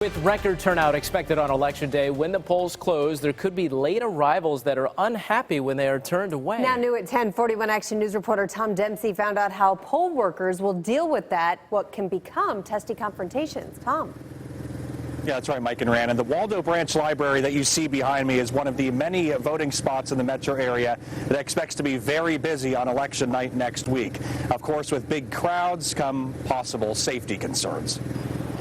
With record turnout expected on Election Day, when the polls close, there could be late arrivals that are unhappy when they are turned away. Now new at 10, 41 Action News reporter Tom Dempsey found out how poll workers will deal with that, what can become testy confrontations. Tom. Yeah, that's right, Mike and Rand. And the Waldo Branch Library that you see behind me is one of the many voting spots in the metro area that expects to be very busy on election night next week. Of course, with big crowds come possible safety concerns.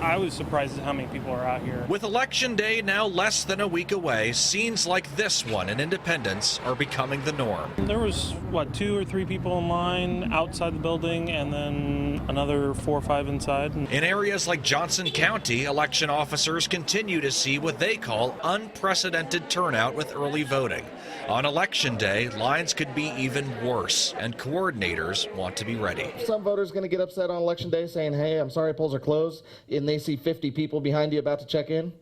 I was surprised at how many people are out here. With Election Day now less than a week away, scenes like this one in Independence are becoming the norm. There was, 2 or 3 people in line outside the building and then another 4 or 5 inside. In areas like Johnson County, election officers continue to see what they call unprecedented turnout with early voting. On Election Day, lines could be even worse, and coordinators want to be ready. Some voters are going to get upset on Election Day saying, hey, I'm sorry, polls are closed, and they see 50 people behind you about to check in.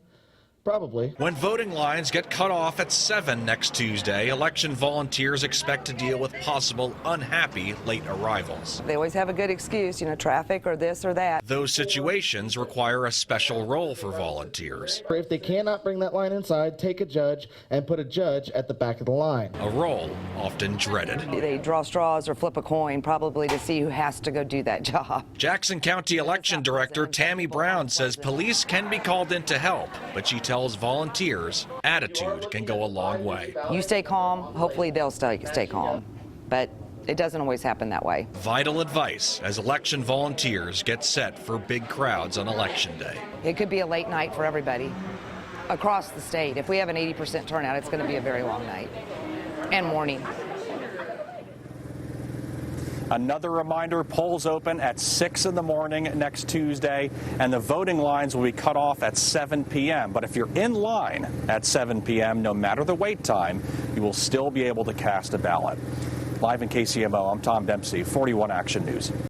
Probably. When voting lines get cut off at 7 next Tuesday, election volunteers expect to deal with possible unhappy late arrivals. They always have a good excuse, traffic or this or that. Those situations require a special role for volunteers. If they cannot bring that line inside, take a judge and put a judge at the back of the line. A role often dreaded. They draw straws or flip a coin, probably to see who has to go do that job. Jackson County Election Director Tammy Brown says police can be called in to help, but she tells volunteers attitude can go a long way. You stay calm, hopefully they'll stay calm, but it doesn't always happen that way. Vital advice as election volunteers get set for big crowds on Election Day. It could be a late night for everybody across the state. If we have an 80% turnout, it's going to be a very long night and morning. Another reminder, polls open at 6 in the morning next Tuesday, and the voting lines will be cut off at 7 p.m. But if you're in line at 7 p.m., no matter the wait time, you will still be able to cast a ballot. Live in KCMO, I'm Tom Dempsey, 41 Action News.